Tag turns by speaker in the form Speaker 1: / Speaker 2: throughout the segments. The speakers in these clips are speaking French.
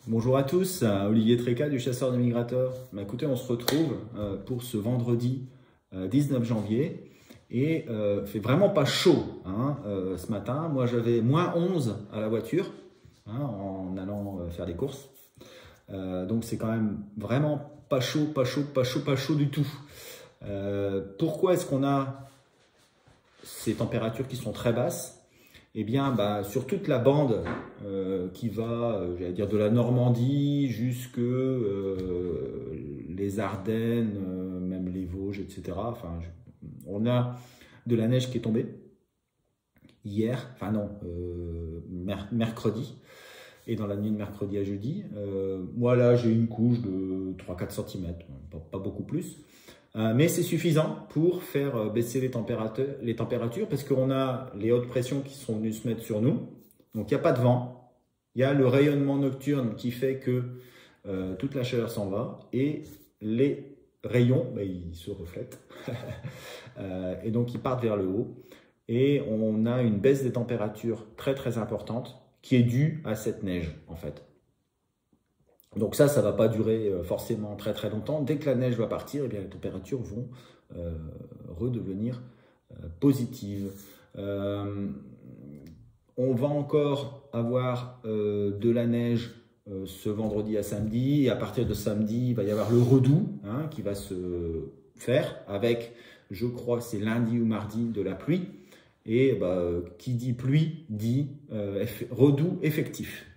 Speaker 1: Bonjour à tous, Olivier Tréca du Chasseur de Migrateurs. Écoutez, on se retrouve pour ce vendredi 19 janvier et fait vraiment pas chaud ce matin. Moi j'avais -11 à la voiture en allant faire des courses. Donc c'est quand même vraiment pas chaud, pas chaud, pas chaud, pas chaud du tout. Pourquoi est-ce qu'on a ces températures qui sont très basses? Eh bien, sur toute la bande qui va, j'allais dire, de la Normandie jusque les Ardennes, même les Vosges, etc. Enfin, on a de la neige qui est tombée hier, enfin non, mercredi, et dans la nuit de mercredi à jeudi. Moi là, j'ai une couche de 3-4 cm, pas beaucoup plus. Mais c'est suffisant pour faire baisser les températures parce qu'on a les hautes pressions qui sont venues se mettre sur nous. Donc il n'y a pas de vent, il y a le rayonnement nocturne qui fait que toute la chaleur s'en va et les rayons, ils se reflètent et donc ils partent vers le haut. Et on a une baisse des températures très très importante qui est due à cette neige en fait. Donc ça va pas durer forcément très très longtemps. Dès que la neige va partir, eh bien, les températures vont redevenir positives. On va encore avoir de la neige ce vendredi à samedi. Et à partir de samedi, il va y avoir le redoux qui va se faire avec, je crois, c'est lundi ou mardi, de la pluie. Et qui dit pluie dit redoux effectif.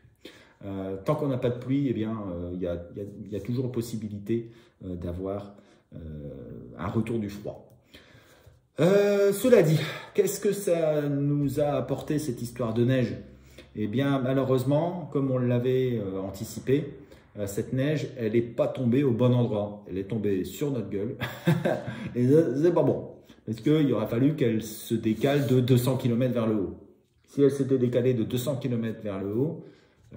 Speaker 1: Tant qu'on n'a pas de pluie, eh bien, il y a toujours possibilité d'avoir un retour du froid. Cela dit, qu'est-ce que ça nous a apporté cette histoire de neige? Eh bien, malheureusement, comme on l'avait anticipé, cette neige, elle n'est pas tombée au bon endroit. Elle est tombée sur notre gueule. Et c'est pas bon. Parce qu'il aurait fallu qu'elle se décale de 200 km vers le haut. Si elle s'était décalée de 200 km vers le haut,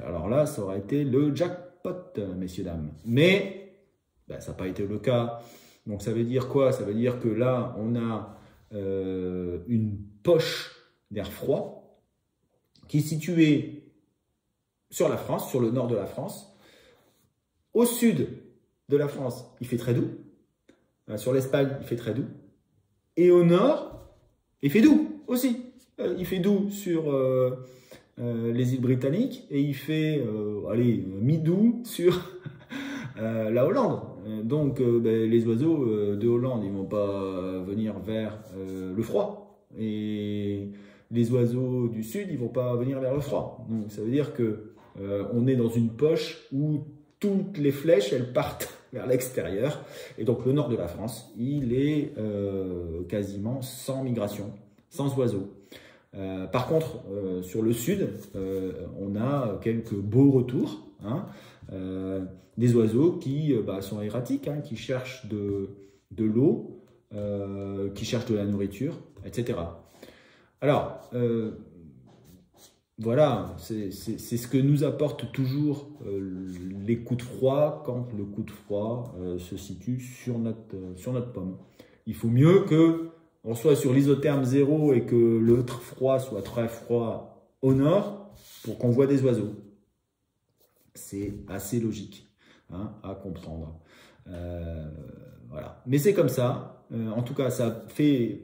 Speaker 1: alors là, ça aurait été le jackpot, messieurs, dames. Mais ça n'a pas été le cas. Donc ça veut dire quoi? Ça veut dire que là, on a une poche d'air froid qui est située sur la France, sur le nord de la France. Au sud de la France, il fait très doux. Sur l'Espagne, il fait très doux. Et au nord, il fait doux aussi. Il fait doux sur les îles britanniques et il fait mi-doux sur la Hollande. Donc les oiseaux de Hollande, ils vont pas venir vers le froid et les oiseaux du sud, ils vont pas venir vers le froid. Donc ça veut dire que on est dans une poche où toutes les flèches, elles partent vers l'extérieur. Et donc le nord de la France, il est quasiment sans migration, sans oiseaux. Par contre, sur le sud, on a quelques beaux retours, des oiseaux qui sont erratiques, qui cherchent de l'eau, qui cherchent de la nourriture, etc. Alors, voilà, c'est ce que nous apportent toujours les coups de froid quand le coup de froid se situe sur notre pomme. Il faut mieux qu'on soit sur l'isotherme 0 et que le froid soit très froid au nord pour qu'on voit des oiseaux. C'est assez logique à comprendre. Voilà. Mais c'est comme ça. En tout cas, ça fait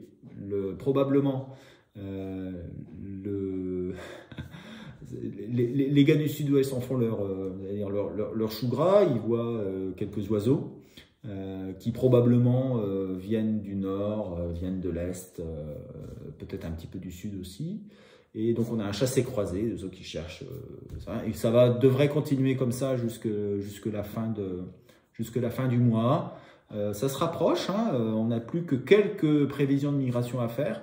Speaker 1: probablement les gars du sud-ouest en font leur chou gras. Ils voient quelques oiseaux qui probablement viennent du nord, viennent de l'est, peut-être un petit peu du sud aussi. Et donc on a un chassé-croisé, de ceux qui cherchent ça. Et ça devrait continuer comme ça jusque la fin du mois. Ça se rapproche, on n'a plus que quelques prévisions de migration à faire.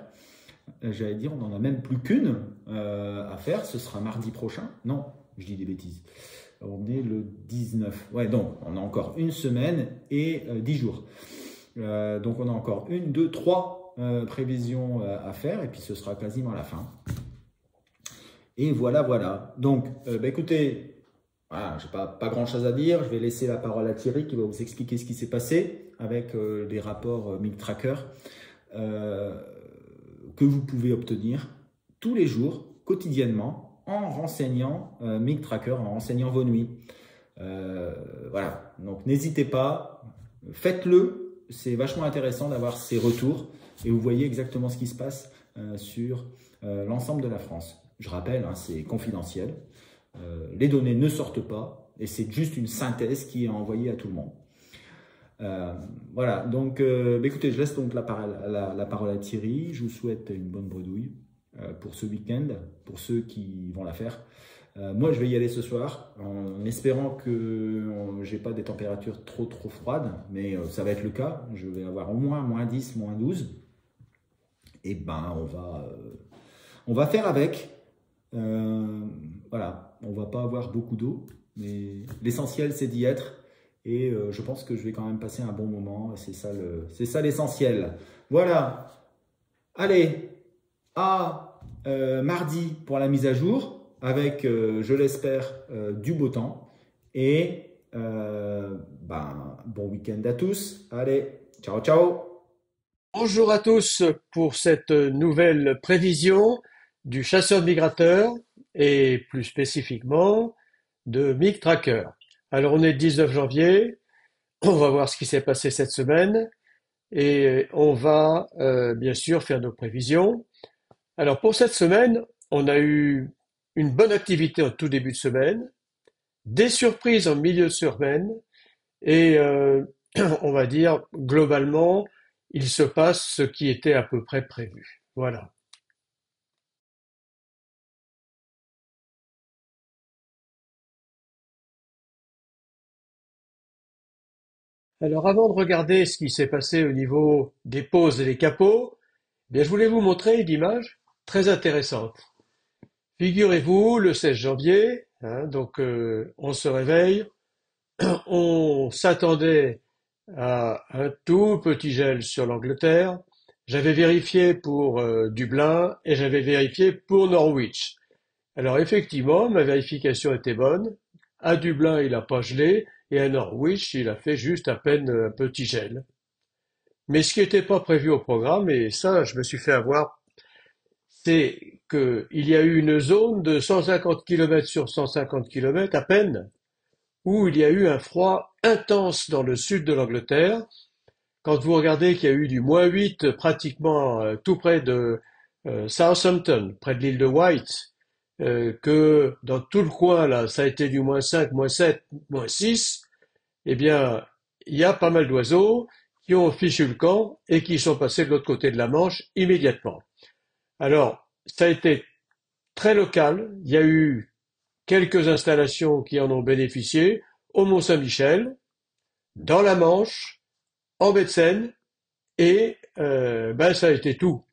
Speaker 1: J'allais dire, on n'en a même plus qu'une à faire. Ce sera mardi prochain. Non, je dis des bêtises. On est le 19. Ouais, donc on a encore une semaine et 10 jours. Donc on a encore 1, 2, 3 prévisions à faire. Et puis ce sera quasiment la fin. Et voilà. Donc, écoutez, voilà, j'ai pas grand chose à dire. Je vais laisser la parole à Thierry qui va vous expliquer ce qui s'est passé avec les rapports MigTracker que vous pouvez obtenir tous les jours, quotidiennement, en renseignant MigTracker, en renseignant vos nuits. Voilà, donc n'hésitez pas, faites-le, c'est vachement intéressant d'avoir ces retours et vous voyez exactement ce qui se passe sur l'ensemble de la France. Je rappelle, hein, c'est confidentiel, les données ne sortent pas et c'est juste une synthèse qui est envoyée à tout le monde. Voilà, donc écoutez, je laisse donc la parole à Thierry. Je vous souhaite une bonne bredouille pour ce week-end, pour ceux qui vont la faire. Moi, je vais y aller ce soir en espérant que j'ai pas des températures trop froides, mais ça va être le cas. Je vais avoir au moins -10, -12. Et ben, on va faire avec. Voilà, on va pas avoir beaucoup d'eau, mais l'essentiel c'est d'y être. Et je pense que je vais quand même passer un bon moment. Et c'est ça l'essentiel. Voilà. Allez, à mardi pour la mise à jour, avec, je l'espère, du beau temps. Et bon week-end à tous. Allez, ciao, ciao.
Speaker 2: Bonjour à tous pour cette nouvelle prévision du chasseur migrateur et plus spécifiquement de Mic Tracker. Alors on est le 19 janvier, on va voir ce qui s'est passé cette semaine et on va bien sûr faire nos prévisions. Alors pour cette semaine, on a eu une bonne activité en tout début de semaine, des surprises en milieu de semaine et on va dire globalement, il se passe ce qui était à peu près prévu. Voilà. Alors avant de regarder ce qui s'est passé au niveau des poses et des capots, eh bien, je voulais vous montrer une image très intéressante. Figurez-vous, le 16 janvier, hein, donc on se réveille, on s'attendait à un tout petit gel sur l'Angleterre. J'avais vérifié pour Dublin et j'avais vérifié pour Norwich. Alors effectivement, ma vérification était bonne. À Dublin, il n'a pas gelé et à Norwich, il a fait juste à peine un petit gel. Mais ce qui n'était pas prévu au programme, et ça, je me suis fait avoir, c'est qu'il y a eu une zone de 150 km sur 150 km à peine, où il y a eu un froid intense dans le sud de l'Angleterre. Quand vous regardez qu'il y a eu du -8 pratiquement tout près de Southampton, près de l'île de Wight, que dans tout le coin là, ça a été du -5, -7, -6, eh bien, il y a pas mal d'oiseaux qui ont fichu le camp et qui sont passés de l'autre côté de la Manche immédiatement. Alors, ça a été très local. Il y a eu quelques installations qui en ont bénéficié au Mont-Saint-Michel, dans la Manche, en baie de Seine, et ça a été tout.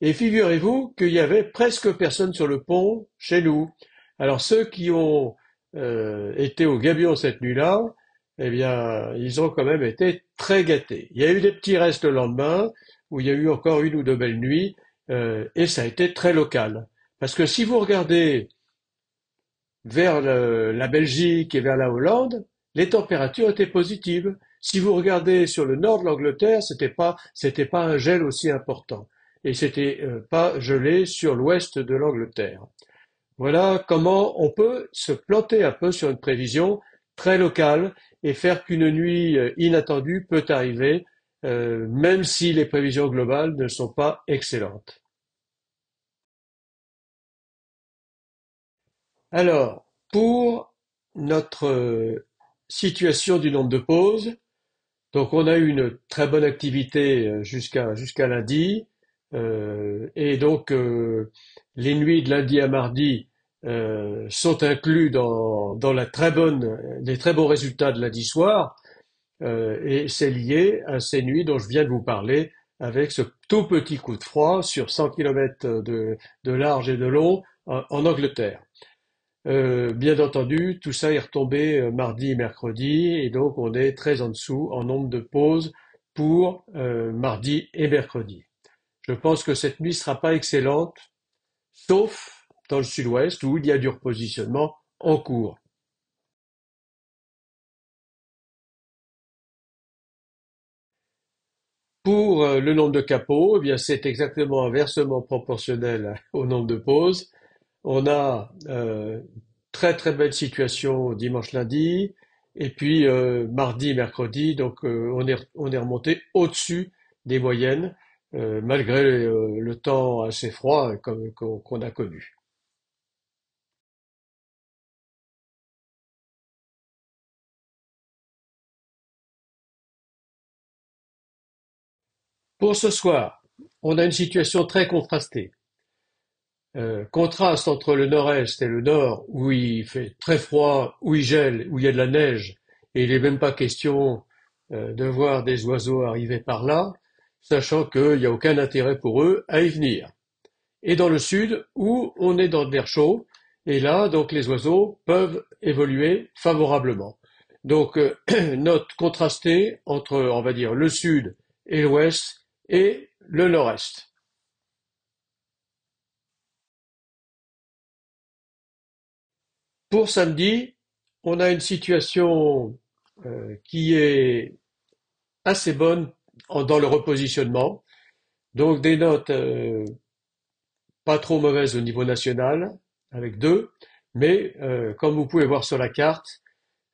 Speaker 2: Et figurez-vous qu'il y avait presque personne sur le pont chez nous. Alors ceux qui ont été au Gabion cette nuit-là, eh bien, ils ont quand même été très gâtés. Il y a eu des petits restes le lendemain, où il y a eu encore une ou deux belles nuits, et ça a été très local. Parce que si vous regardez vers la Belgique et vers la Hollande, les températures étaient positives. Si vous regardez sur le nord de l'Angleterre, c'était pas un gel aussi important. Et c'était pas gelé sur l'ouest de l'Angleterre. Voilà comment on peut se planter un peu sur une prévision très locale et faire qu'une nuit inattendue peut arriver, même si les prévisions globales ne sont pas excellentes. Alors, pour notre situation du nombre de pauses, donc on a eu une très bonne activité jusqu'à lundi, et donc les nuits de lundi à mardi sont inclus dans les très bons résultats de lundi soir, et c'est lié à ces nuits dont je viens de vous parler, avec ce tout petit coup de froid sur 100 km de large et de long en Angleterre. Bien entendu, tout ça est retombé mardi et mercredi, et donc on est très en dessous en nombre de pauses pour mardi et mercredi. Je pense que cette nuit sera pas excellente, sauf dans le sud-ouest où il y a du repositionnement en cours. Pour le nombre de capots, eh bien c'est exactement inversement proportionnel au nombre de pauses. On a très très belle situation dimanche lundi, Et puis mardi, mercredi, donc on est remonté au-dessus des moyennes, malgré le temps assez froid qu'on a connu. Pour ce soir, on a une situation très contrastée. Contraste entre le nord-est et le nord, où il fait très froid, où il gèle, où il y a de la neige, et il n'est même pas question de voir des oiseaux arriver par là, sachant qu'il n'y a aucun intérêt pour eux à y venir. Et dans le sud, où on est dans de l'air chaud, et là, donc les oiseaux peuvent évoluer favorablement. Donc, note contrastée entre, on va dire, le sud et l'ouest et le nord-est. Pour samedi, on a une situation qui est assez bonne dans le repositionnement. Donc des notes pas trop mauvaises au niveau national, avec 2, mais comme vous pouvez voir sur la carte,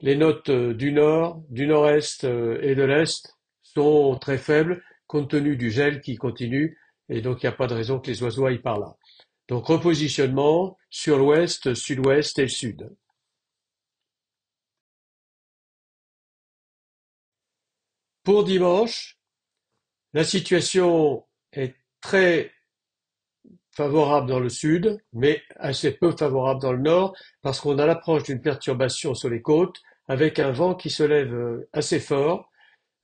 Speaker 2: les notes du nord, du nord-est et de l'est sont très faibles compte tenu du gel qui continue et donc il n'y a pas de raison que les oiseaux aillent par là. Donc repositionnement sur l'ouest, sud-ouest et le sud. Pour dimanche, la situation est très favorable dans le sud, mais assez peu favorable dans le nord, parce qu'on a l'approche d'une perturbation sur les côtes, avec un vent qui se lève assez fort.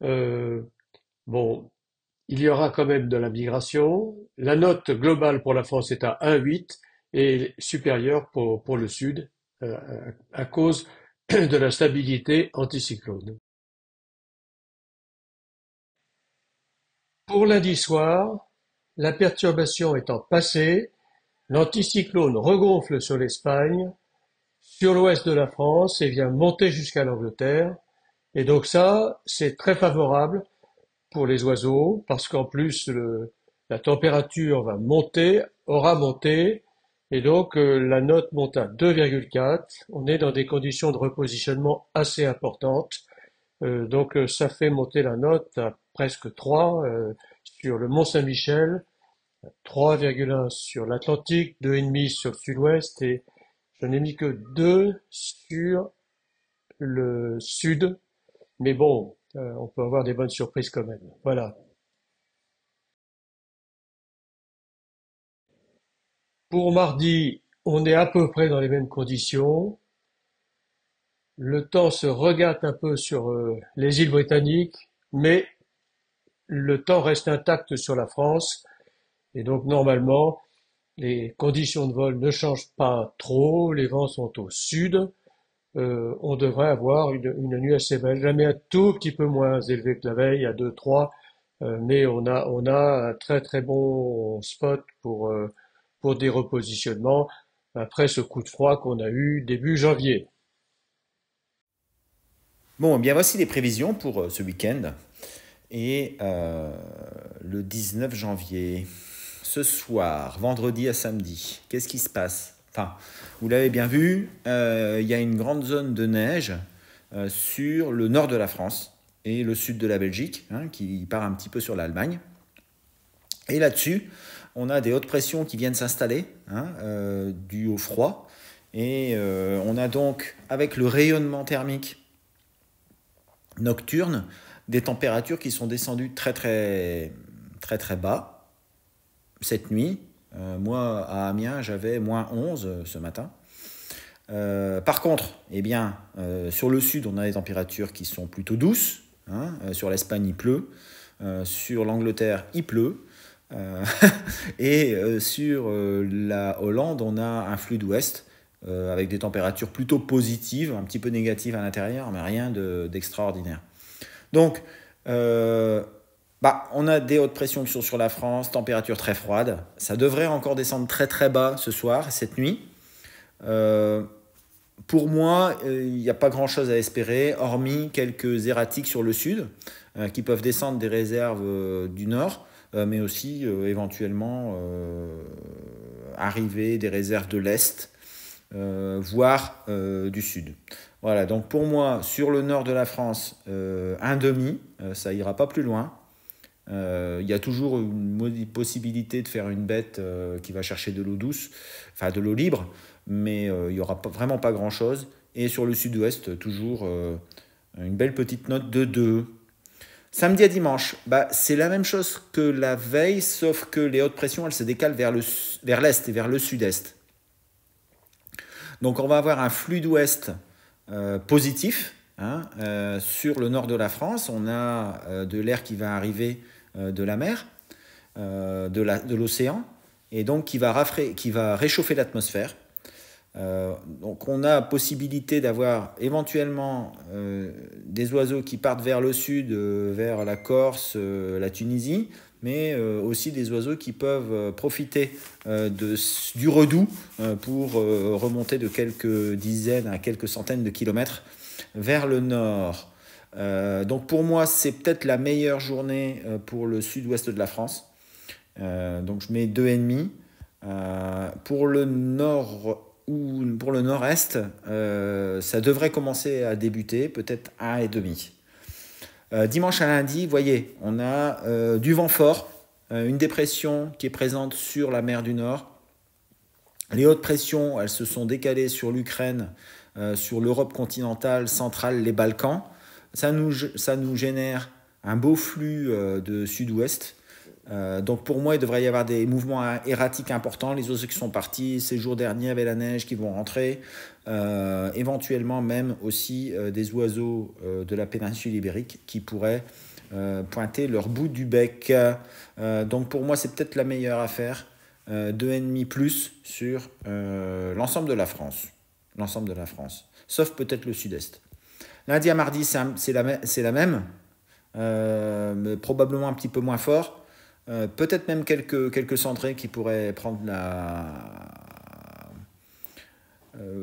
Speaker 2: Euh, bon, il y aura quand même de la migration. La note globale pour la France est à 1,8 et supérieure pour le sud, euh, à cause de la stabilité anticyclone. Pour lundi soir, la perturbation étant passée, l'anticyclone regonfle sur l'Espagne, sur l'ouest de la France et vient monter jusqu'à l'Angleterre. Et donc ça, c'est très favorable pour les oiseaux parce qu'en plus la température va monter, aura monté, et donc la note monte à 2,4. On est dans des conditions de repositionnement assez importantes. Donc ça fait monter la note à presque 3 sur le Mont Saint-Michel, 3,1 sur l'Atlantique, 2,5 sur le sud-ouest et je n'ai mis que 2 sur le sud. Mais bon, on peut avoir des bonnes surprises quand même. Voilà. Pour mardi, on est à peu près dans les mêmes conditions. Le temps se regâte un peu sur les îles britanniques, mais le temps reste intact sur la France. Et donc normalement, les conditions de vol ne changent pas trop, les vents sont au sud. On devrait avoir une nuit assez belle, jamais un tout petit peu moins élevé que la veille, à 2, 3, mais on a un très très bon spot pour des repositionnements après ce coup de froid qu'on a eu début janvier.
Speaker 1: Bon, eh bien voici les prévisions pour ce week-end. Et le 19 janvier, ce soir, vendredi à samedi, qu'est-ce qui se passe? Enfin, vous l'avez bien vu, il y a une grande zone de neige sur le nord de la France et le sud de la Belgique, hein, qui part un petit peu sur l'Allemagne. Et là-dessus, on a des hautes pressions qui viennent s'installer, hein, dues au froid. Et on a donc, avec le rayonnement thermique nocturne, des températures qui sont descendues très très très très bas cette nuit. Moi, à Amiens, j'avais -11 ce matin. Par contre, eh bien, sur le sud, on a des températures qui sont plutôt douces, hein. Sur l'Espagne, il pleut. Sur l'Angleterre, il pleut. Euh, et sur la Hollande, on a un flux d'ouest avec des températures plutôt positives, un petit peu négatives à l'intérieur, mais rien d'extraordinaire. Donc, on a des hautes pressions qui sont sur la France, température très froide. Ça devrait encore descendre très très bas ce soir, cette nuit. Euh, pour moi, il n'y a pas grand-chose à espérer, hormis quelques erratiques sur le sud, qui peuvent descendre des réserves du nord, mais aussi éventuellement arriver des réserves de l'est, voire du sud. Voilà, donc pour moi, sur le nord de la France, un demi, ça ira pas plus loin. Il y a toujours une possibilité de faire une bête qui va chercher de l'eau douce, enfin de l'eau libre, mais il n'y aura vraiment pas grand-chose. Et sur le sud-ouest, toujours une belle petite note de 2. Samedi à dimanche, c'est la même chose que la veille, sauf que les hautes pressions, elles se décalent vers l'est et vers le sud-est. Donc on va avoir un flux d'ouest positif. Sur le nord de la France, on a de l'air qui va arriver de la mer, de l'océan, et donc qui va réchauffer l'atmosphère. Donc on a possibilité d'avoir éventuellement des oiseaux qui partent vers le sud, vers la Corse, la Tunisie, mais aussi des oiseaux qui peuvent profiter du redout pour remonter de quelques dizaines à quelques centaines de kilomètres vers le nord. Donc pour moi, c'est peut-être la meilleure journée pour le sud-ouest de la France. Donc je mets 2,5. Pour le nord ou pour le nord-est, ça devrait commencer à débuter, peut-être 1,5. Dimanche à lundi, vous voyez, on a du vent fort, une dépression qui est présente sur la mer du Nord. Les hautes pressions, elles se sont décalées sur l'Ukraine, sur l'Europe continentale, centrale, les Balkans. Ça nous génère un beau flux de sud-ouest. Donc pour moi, il devrait y avoir des mouvements erratiques importants. Les oiseaux qui sont partis ces jours derniers avec la neige qui vont rentrer. Éventuellement même aussi des oiseaux de la péninsule ibérique qui pourraient pointer leur bout du bec. Donc pour moi, c'est peut-être la meilleure affaire. 2,5 plus sur l'ensemble de la France. L'ensemble de la France. Sauf peut-être le sud-est. Lundi à mardi, c'est la même. Mais probablement un petit peu moins fort. Peut-être même quelques centrés qui pourraient prendre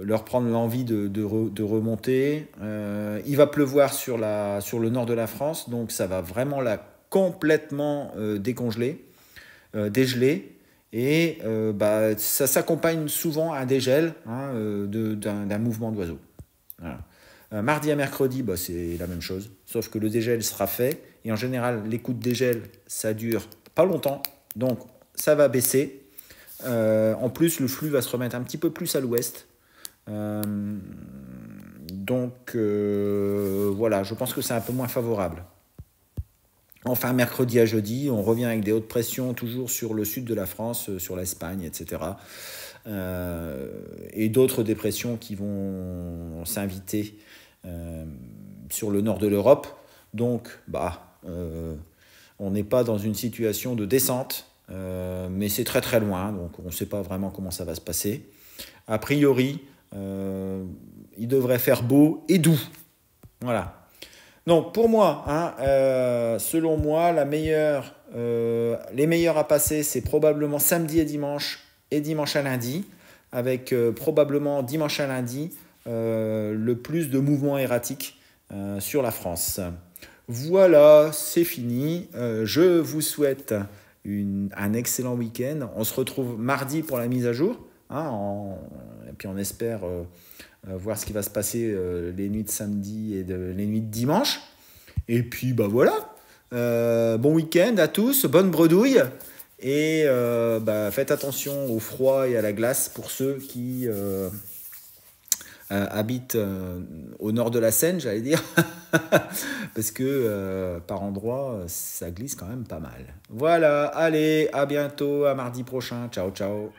Speaker 1: leur prendre l'envie de remonter. Il va pleuvoir sur le nord de la France, donc ça va vraiment complètement décongeler, dégeler. Et ça s'accompagne souvent à un dégel d'un mouvement d'oiseaux. Voilà. Mardi à mercredi, c'est la même chose, sauf que le dégel sera fait. Et en général, les coups de dégel, ça dure pas longtemps, donc ça va baisser. En plus, le flux va se remettre un petit peu plus à l'ouest. Donc voilà, je pense que c'est un peu moins favorable. Enfin, mercredi à jeudi, on revient avec des hautes pressions toujours sur le sud de la France, sur l'Espagne, etc. Et d'autres dépressions qui vont s'inviter sur le nord de l'Europe. Donc, on n'est pas dans une situation de descente, mais c'est très très loin, donc on ne sait pas vraiment comment ça va se passer. A priori, il devrait faire beau et doux. Voilà. Donc pour moi, selon moi, les meilleurs à passer, c'est probablement samedi et dimanche à lundi, avec probablement dimanche à lundi le plus de mouvements erratiques sur la France. Voilà, c'est fini. Je vous souhaite un excellent week-end. On se retrouve mardi pour la mise à jour. Et puis on espère voir ce qui va se passer les nuits de samedi et les nuits de dimanche. Et puis voilà. Bon week-end à tous, bonne bredouille. Et faites attention au froid et à la glace pour ceux qui habitent au nord de la Seine, j'allais dire. Parce que par endroits, ça glisse quand même pas mal. Voilà, allez, à bientôt, à mardi prochain. Ciao, ciao.